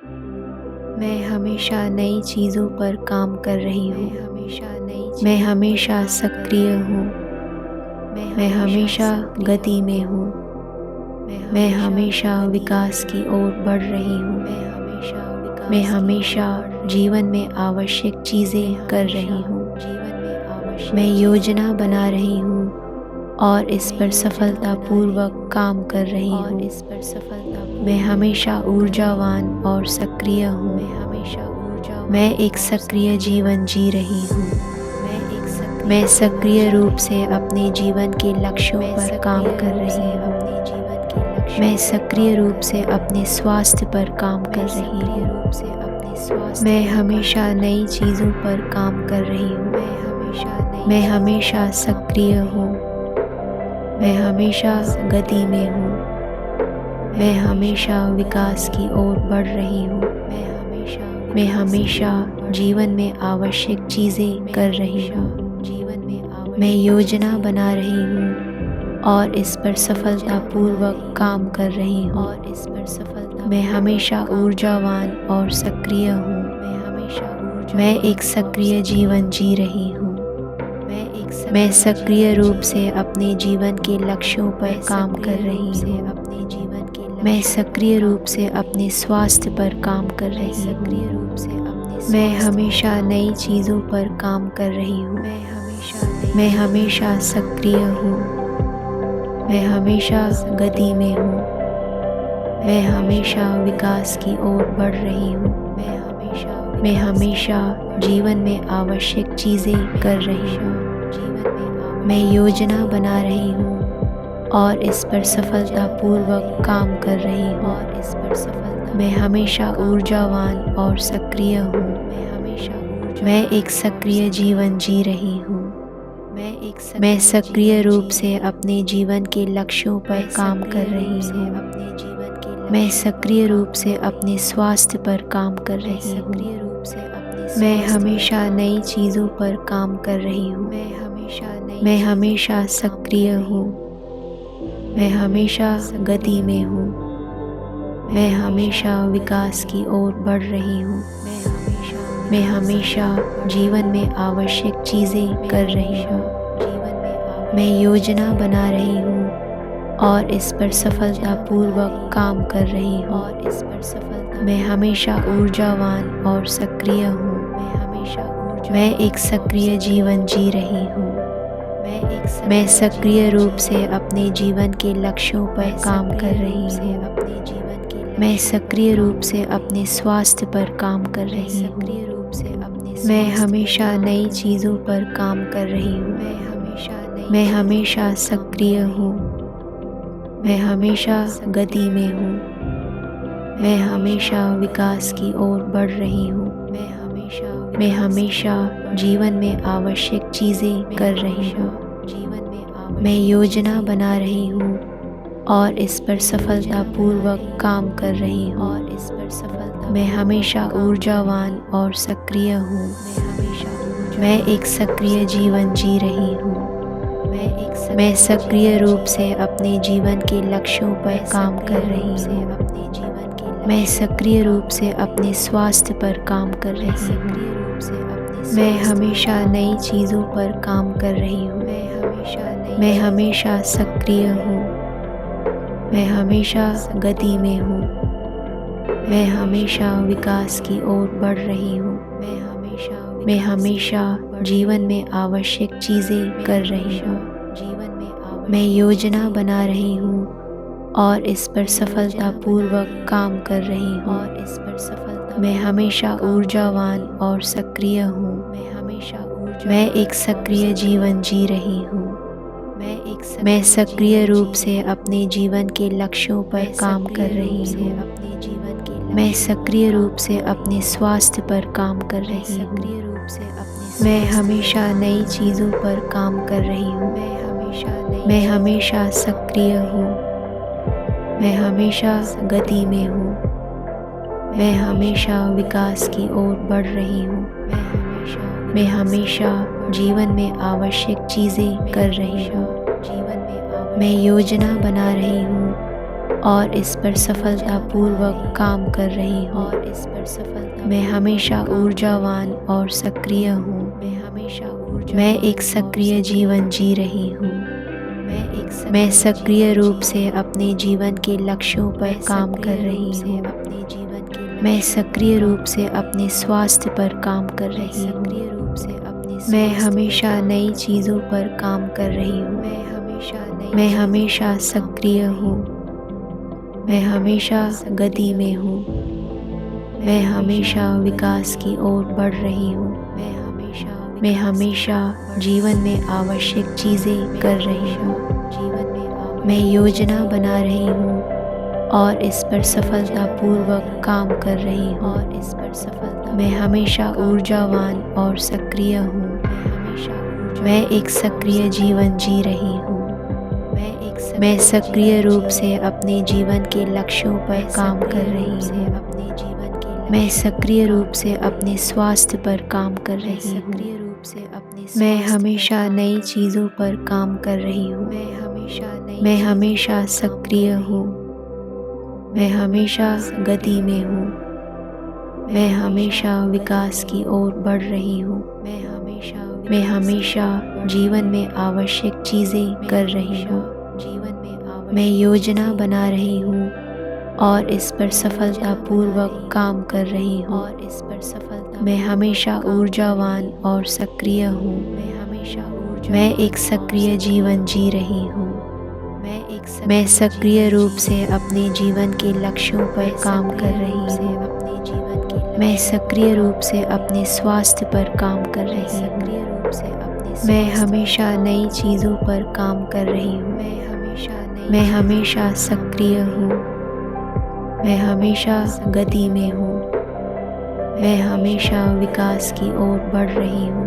मैं हमेशा नई चीज़ों पर काम कर रही हूँ। मैं हमेशा सक्रिय हूँ। मैं हमेशा गति में हूँ। मैं हमेशा विकास की ओर बढ़ रही हूँ। मैं हमेशा जीवन में आवश्यक चीज़ें कर रही हूँ। मैं योजना बना रही हूँ और इस पर सफलतापूर्वक काम कर रही हूँ। मैं हमेशा ऊर्जावान और सक्रिय हूँ। मैं एक सक्रिय जीवन जी रही हूँ। मैं सक्रिय रूप से अपने जीवन के लक्ष्यों पर काम कर रही हूँ। मैं सक्रिय रूप से अपने स्वास्थ्य पर काम कर रही हूँ। मैं हमेशा नई चीज़ों पर काम कर रही हूँ। मैं हमेशा सक्रिय हूँ। मैं हमेशा गति में हूँ। मैं हमेशा विकास की ओर बढ़ रही हूँ। मैं हमेशा जीवन में आवश्यक चीज़ें कर रही हूँ। मैं योजना बना रही हूँ और इस पर सफलतापूर्वक काम कर रही हूँ। मैं हमेशा ऊर्जावान और सक्रिय हूँ। मैं एक सक्रिय जीवन जी रही हूँ। मैं सक्रिय रूप से अपने जीवन के लक्ष्यों पर काम कर रही हूँ। मैं सक्रिय रूप से अपने स्वास्थ्य पर काम कर रही हूँ। मैं हमेशा नई चीज़ों पर काम कर रही हूँ। मैं हमेशा सक्रिय हूँ। मैं हमेशा गति में हूँ। मैं हमेशा विकास की ओर बढ़ रही हूँ। मैं हमेशा जीवन में आवश्यक चीज़ें कर रही हूँ। मैं योजना बना रही हूँ और इस पर सफलतापूर्वक काम कर रही हूँ। मैं हमेशा ऊर्जावान और सक्रिय हूँ। मैं एक सक्रिय जीवन जी रही हूँ। मैं सक्रिय रूप से अपने जीवन के लक्ष्यों पर काम कर रही हूँ। मैं सक्रिय रूप से अपने स्वास्थ्य पर काम कर रही हूँ। मैं हमेशा नई चीज़ों पर काम कर रही हूँ। मैं हमेशा सक्रिय हूँ। मैं हमेशा गति में हूँ। मैं हमेशा विकास की ओर बढ़ रही हूँ। मैं हमेशा जीवन में आवश्यक चीज़ें कर रही हूँ। मैं योजना बना रही हूँ और इस पर सफलतापूर्वक काम कर रही हूँ। मैं हमेशा ऊर्जावान और सक्रिय हूँ। मैं एक सक्रिय जीवन जी रही हूँ। मैं सक्रिय रूप से अपने जीवन के लक्ष्यों पर काम कर रही हूँ। मैं सक्रिय रूप से अपने स्वास्थ्य पर काम कर रही हूँ। मैं हमेशा नई चीज़ों पर काम कर रही हूँ। मैं हमेशा सक्रिय हूँ। मैं हमेशा गति में हूँ। मैं हमेशा विकास की ओर बढ़ रही हूँ। मैं हमेशा जीवन में आवश्यक चीज़ें कर रही हूँ। मैं योजना बना रही हूँ और इस पर सफलतापूर्वक काम कर रही हूँ। मैं हमेशा ऊर्जावान और सक्रिय हूँ। मैं एक सक्रिय जीवन जी रही हूँ। मैं सक्रिय रूप से अपने जीवन के लक्ष्यों पर काम कर रही हूँ। मैं सक्रिय रूप से अपने स्वास्थ्य पर काम कर रही हूँ। मैं हमेशा नई चीज़ों पर काम कर रही हूँ। मैं हमेशा सक्रिय हूँ। मैं हमेशा गति में हूँ। मैं हमेशा विकास की ओर बढ़ रही हूँ। मैं हमेशा जीवन में आवश्यक चीज़ें कर रही हूँ। मैं योजना बना रही हूँ और इस पर सफलतापूर्वक काम कर रही हूँ। मैं हमेशा ऊर्जावान और सक्रिय हूँ। मैं एक सक्रिय जीवन जी रही हूँ। मैं सक्रिय रूप से अपने जीवन के लक्ष्यों पर काम कर रही हूँ। मैं सक्रिय रूप से अपने स्वास्थ्य पर काम कर रही हूँ। मैं हमेशा नई चीज़ों पर काम कर रही हूँ। मैं हमेशा सक्रिय हूँ। मैं हमेशा गति में हूँ। मैं हमेशा विकास की ओर बढ़ रही हूँ। मैं हमेशा जीवन में आवश्यक चीज़ें कर रही हूँ। मैं योजना बना रही हूँ और इस पर सफलतापूर्वक काम कर रही हूँ। मैं हमेशा ऊर्जावान और सक्रिय हूँ। मैं एक सक्रिय जीवन जी रही हूँ। मैं सक्रिय रूप से अपने जीवन के लक्ष्यों पर काम कर रही हूँ। मैं सक्रिय रूप से अपने स्वास्थ्य पर काम कर रही हूँ। मैं हमेशा नई चीज़ों पर काम कर रही हूँ। मैं हमेशा सक्रिय हूँ। मैं हमेशा गति में हूँ। मैं हमेशा विकास की ओर बढ़ रही हूँ। मैं हमेशा जीवन में आवश्यक चीज़ें कर रही हूँ। मैं योजना बना रही हूँ और इस पर सफलतापूर्वक काम कर रही हूँ। मैं हमेशा ऊर्जावान और सक्रिय हूँ। मैं एक सक्रिय जीवन जी रही हूँ। मैं सक्रिय रूप से अपने जीवन के लक्ष्यों पर काम कर रही हूँ। मैं सक्रिय रूप से अपने स्वास्थ्य पर काम कर रही हूँ। मैं हमेशा नई चीज़ों पर काम कर रही हूँ। मैं हमेशा सक्रिय हूँ। मैं हमेशा गति में हूँ। मैं हमेशा विकास की ओर बढ़ रही हूँ। मैं हमेशा जीवन में आवश्यक चीज़ें कर रही हूँ। मैं योजना बना रही हूँ और इस पर सफलतापूर्वक काम कर रही हूँ। मैं हमेशा ऊर्जावान और सक्रिय हूँ। मैं एक सक्रिय जीवन जी रही हूँ। मैं सक्रिय रूप से अपने जीवन के लक्ष्यों पर काम कर रही हूँ। मैं सक्रिय रूप से अपने स्वास्थ्य पर काम कर रही हूँ। मैं हमेशा नई चीज़ों पर काम कर रही हूँ। मैं हमेशा सक्रिय हूँ। मैं हमेशा गति में हूँ। मैं हमेशा विकास की ओर बढ़ रही हूँ।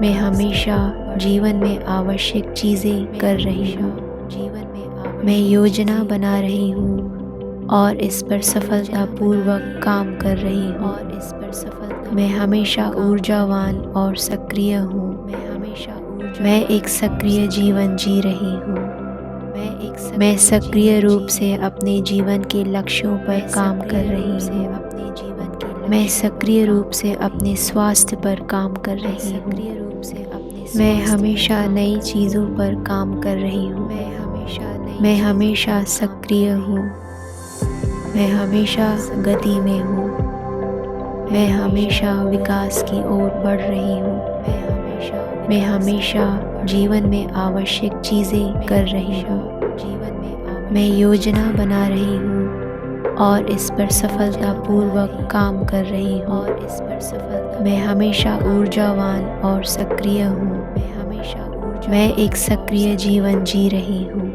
मैं हमेशा जीवन में आवश्यक चीज़ें कर रही हूँ। मैं योजना बना रही हूँ और इस पर सफलतापूर्वक काम कर रही हूँ। मैं हमेशा ऊर्जावान और सक्रिय हूँ। मैं एक सक्रिय जीवन जी रही हूँ। मैं सक्रिय रूप से अपने जीवन के लक्ष्यों पर काम कर रही हूँ। मैं सक्रिय रूप से अपने स्वास्थ्य पर काम कर रही हूँ। मैं हमेशा नई चीज़ों पर काम कर रही हूँ। मैं हमेशा सक्रिय हूँ। मैं हमेशा गति में हूँ। मैं हमेशा विकास की ओर बढ़ रही हूँ। मैं हमेशा जीवन में आवश्यक चीज़ें कर रही हूँ। मैं योजना बना रही हूँ और इस पर सफलतापूर्वक काम कर रही हूँ। मैं हमेशा ऊर्जावान और सक्रिय हूँ। मैं एक सक्रिय जीवन जी रही हूँ।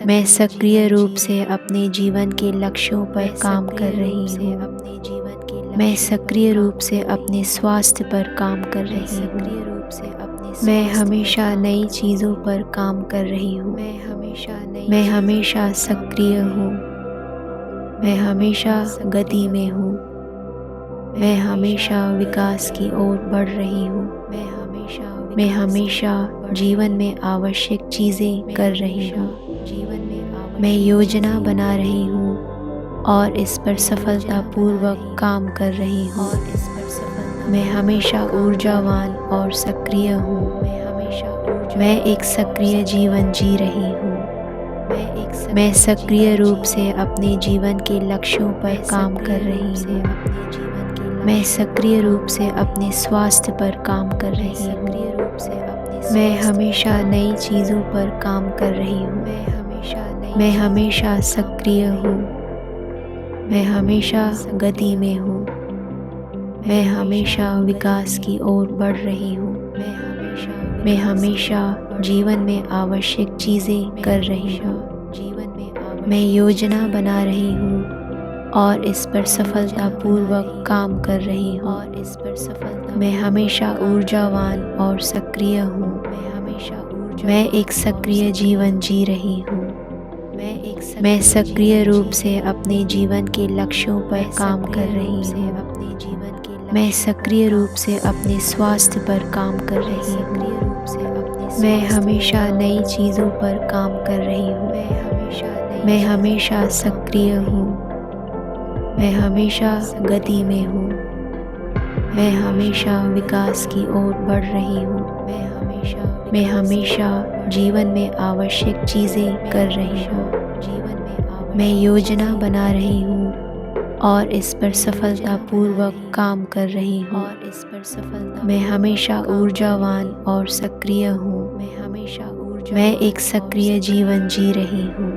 मैं सक्रिय रूप से अपने जीवन के लक्ष्यों पर काम कर रही हूँ। मैं सक्रिय रूप से अपने स्वास्थ्य पर काम कर रही हूँ। मैं हमेशा नई चीज़ों पर काम कर रही हूँ। मैं हमेशा सक्रिय हूँ। मैं हमेशा गति में हूँ। मैं हमेशा विकास की ओर बढ़ रही हूँ। मैं हमेशा जीवन में आवश्यक चीज़ें कर रही हूँ। मैं योजना बना रही हूँ और इस पर सफलतापूर्वक काम कर रही हूँ। मैं हमेशा ऊर्जावान और सक्रिय हूँ। मैं एक सक्रिय जीवन जी रही हूँ। मैं सक्रिय रूप से अपने जीवन के लक्ष्यों पर काम कर रही हूँ। मैं सक्रिय रूप से अपने स्वास्थ्य पर काम कर रही हूँ। मैं हमेशा नई चीज़ों पर काम कर रही हूँ। मैं हमेशा सक्रिय हूँ। मैं हमेशा गति में हूँ। मैं हमेशा विकास की ओर बढ़ रही हूँ। मैं हमेशा जीवन में आवश्यक चीज़ें कर रही हूँ। मैं योजना बना रही हूँ और इस पर सफलतापूर्वक काम कर रही हूँ। मैं हमेशा ऊर्जावान और सक्रिय हूँ। मैं एक सक्रिय जीवन जी रही हूँ। मैं सक्रिय रूप से अपने जीवन के लक्ष्यों पर काम कर रही हूँ। मैं सक्रिय रूप से अपने स्वास्थ्य पर काम कर रही हूँ। मैं हमेशा नई चीज़ों पर काम कर रही हूँ। मैं हमेशा सक्रिय हूँ। मैं हमेशा गति में हूँ। मैं हमेशा विकास की ओर बढ़ रही हूँ। मैं हमेशा जीवन में आवश्यक चीज़ें कर रही हूँ। मैं योजना बना रही हूँ और इस पर सफलतापूर्वक काम कर रही हूँ। मैं हमेशा ऊर्जावान और सक्रिय हूँ। मैं एक सक्रिय जीवन जी रही हूँ।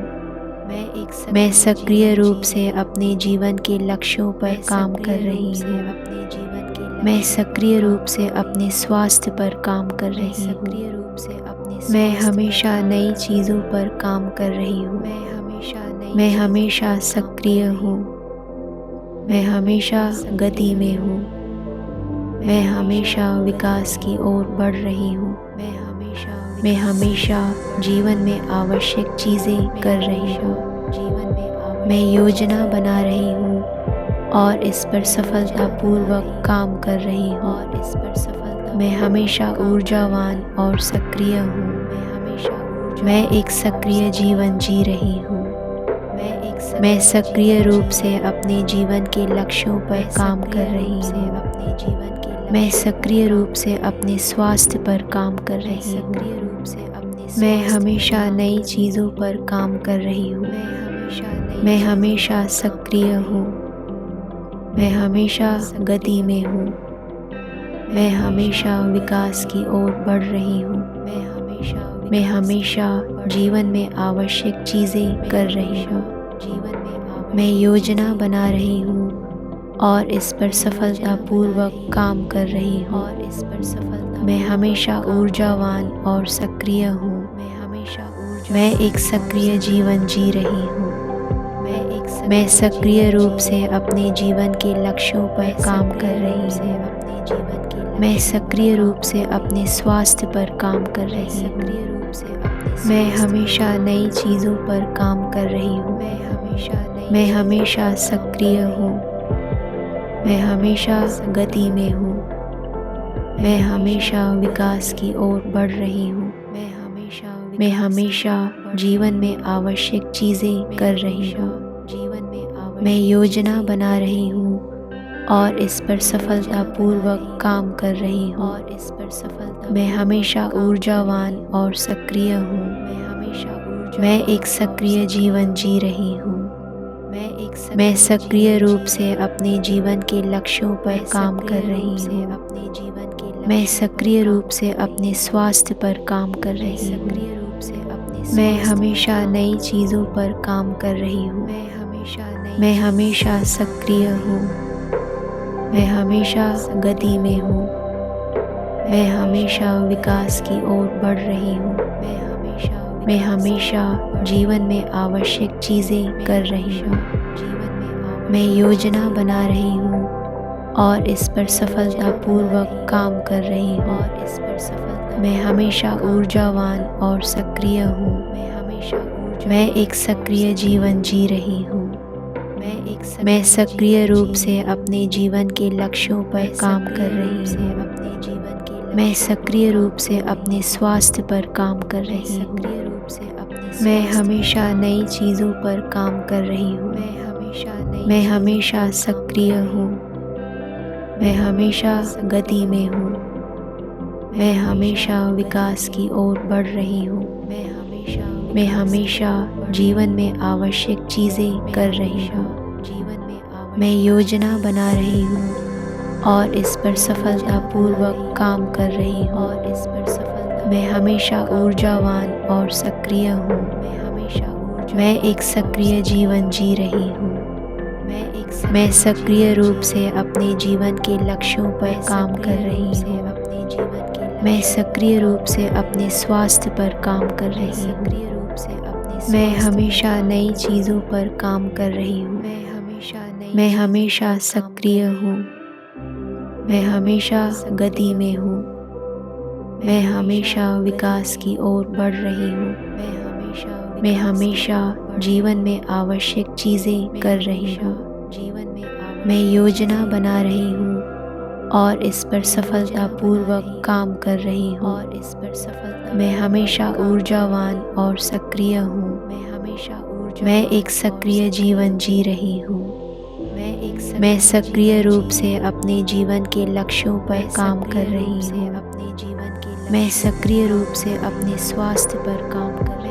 मैं सक्रिय रूप से अपने जीवन के लक्ष्यों पर काम कर रही हूँ। मैं सक्रिय रूप से अपने स्वास्थ्य पर काम कर रही हूँ। मैं हमेशा नई चीज़ों पर काम कर रही हूँ। मैं हमेशा सक्रिय हूँ। मैं हमेशा गति में हूँ। मैं हमेशा विकास की ओर बढ़ रही हूँ। मैं हमेशा जीवन में आवश्यक चीज़ें कर रही हूँ। मैं योजना बना रही हूँ और इस पर सफलतापूर्वक काम कर रही हूँ। मैं हमेशा ऊर्जावान और सक्रिय हूँ। मैं एक सक्रिय जीवन जी रही हूँ। मैं सक्रिय रूप से अपने जीवन के लक्ष्यों पर काम कर रही हूँ। मैं सक्रिय रूप से अपने स्वास्थ्य पर काम कर रही हूँ। मैं हमेशा नई चीज़ों पर काम कर रही हूँ। मैं हमेशा सक्रिय हूँ। मैं हमेशा गति में हूँ। मैं हमेशा विकास की ओर बढ़ रही हूँ। मैं हमेशा जीवन में आवश्यक चीज़ें कर रही हूँ। मैं योजना बना रही हूँ और इस पर सफलतापूर्वक काम कर रही हूँ। मैं हमेशा ऊर्जावान और सक्रिय हूँ। मैं एक सक्रिय जीवन जी रही हूँ। मैं सक्रिय रूप से अपने जीवन के लक्ष्यों पर काम कर रही हूँ। मैं सक्रिय रूप से अपने स्वास्थ्य पर काम कर रही हूँ। मैं हमेशा नई चीज़ों पर काम कर रही हूँ। मैं हमेशा सक्रिय हूँ। मैं हमेशा गति में हूँ। मैं हमेशा विकास की ओर बढ़ रही हूँ। मैं हमेशा जीवन में आवश्यक चीज़ें कर रही हूँ। मैं योजना बना रही हूँ और इस पर सफलतापूर्वक काम कर रही हूँ। मैं हमेशा ऊर्जावान और सक्रिय हूँ। मैं एक सक्रिय जीवन जी रही हूँ। मैं सक्रिय रूप से अपने जीवन के लक्ष्यों पर काम कर रही हूँ। मैं सक्रिय रूप से अपने स्वास्थ्य पर काम कर रही हूँ। मैं हमेशा नई चीज़ों पर काम कर रही हूँ। मैं हमेशा सक्रिय हूँ। मैं हमेशा गति में हूँ। मैं हमेशा विकास की ओर बढ़ रही हूँ। मैं हमेशा जीवन में आवश्यक चीज़ें कर रही हूँ। मैं योजना बना रही हूँ और इस पर सफलतापूर्वक काम कर रही हूँ। मैं हमेशा ऊर्जावान और सक्रिय हूँ। मैं एक सक्रिय जीवन जी रही हूँ। मैं सक्रिय रूप से अपने जीवन के लक्ष्यों पर काम कर रही हूँ। मैं सक्रिय रूप से अपने स्वास्थ्य पर काम कर रही हूँ। मैं हमेशा नई चीज़ों पर काम कर रही हूँ। मैं हमेशा सक्रिय हूँ। मैं हमेशा गति में हूँ। मैं हमेशा विकास की ओर बढ़ रही हूँ। मैं हमेशा जीवन में आवश्यक चीज़ें कर रही हूँ। मैं योजना बना रही हूँ और इस पर सफलतापूर्वक काम कर रही हूँ। मैं हमेशा ऊर्जावान और सक्रिय हूँ। मैं एक सक्रिय जीवन जी रही हूँ। मैं सक्रिय रूप से अपने जीवन के लक्ष्यों पर काम कर रही हूँ। मैं सक्रिय रूप से अपने स्वास्थ्य पर काम कर रही हूँ। मैं हमेशा नई चीज़ों पर काम कर रही हूँ। मैं हमेशा सक्रिय हूँ। मैं हमेशा गति में हूँ। मैं हमेशा विकास की ओर बढ़ रही हूँ। मैं हमेशा जीवन में आवश्यक चीज़ें कर रही हूँ। मैं योजना बना रही हूँ और इस पर सफलतापूर्वक काम कर रही हूँ। मैं हमेशा ऊर्जावान और सक्रिय हूँ। मैं एक सक्रिय जीवन जी रही हूँ। मैं सक्रिय रूप से अपने जीवन के लक्ष्यों पर काम कर रही हूँ। मैं सक्रिय रूप से अपने स्वास्थ्य पर काम कर